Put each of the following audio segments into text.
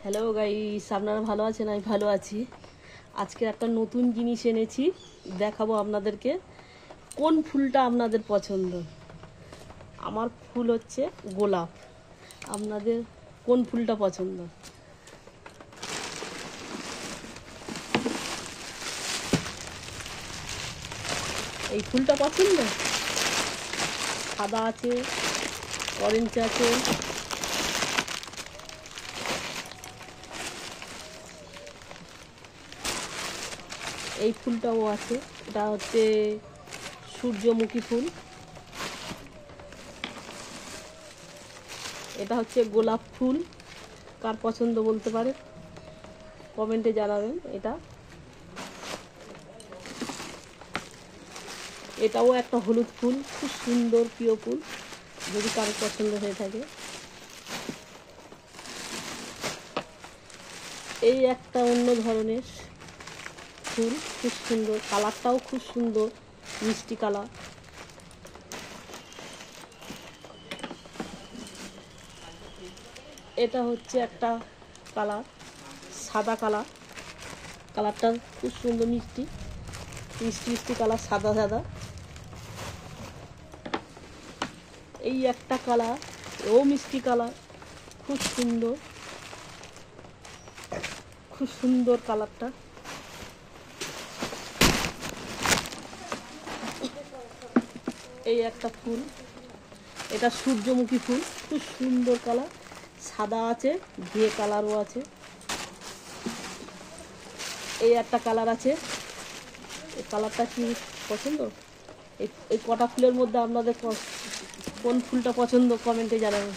Hello guys, আপনারা ভালো আছেন? আমি ভালো আছি। আজকে একটা নতুন জিনিস এনেছি, দেখাবো আপনাদেরকে। কোন ফুলটা আপনাদের পছন্দ? আমার ফুল হচ্ছে গোলাপ। আপনাদের কোন ফুলটা পছন্দ? এই ফুলটা পছন্দ? সাদা আছে, অরেঞ্জ আছে, এই ফুলটাও আছে। এটা হচ্ছে সূর্যমুখী ফুল। এটা হচ্ছে গোলাপ ফুল। কার পছন্দ বলতে পারে, কমেন্টে জানাবেন। এটাও একটা হলুদ ফুল, খুব সুন্দর প্রিয় ফুল, যদি কারো পছন্দ হয়ে থাকে। এই একটা অন্য ধরনের ফুল, খুব সুন্দর, কালারটাও খুব সুন্দর, মিষ্টি কালার। এটা হচ্ছে একটা কালার, সাদা কালার। কালারটা খুব সুন্দর, মিষ্টি মিষ্টি মিষ্টি কালার, সাদা সাদা। এই একটা কালার, ও মিষ্টি কালার, খুব সুন্দর, খুব সুন্দর কালারটা। এই একটা ফুল, এটা সূর্যমুখী ফুল, খুব সুন্দর কালার, সাদা আছে, ঘিয়ে কালারও আছে। এই একটা কালার আছে, এই কালারটা কি পছন্দ? এই কটা ফুলের মধ্যে আপনাদের কোন ফুলটা পছন্দ কমেন্টে জানাবেন।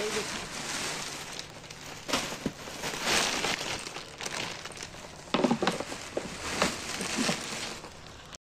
এই যে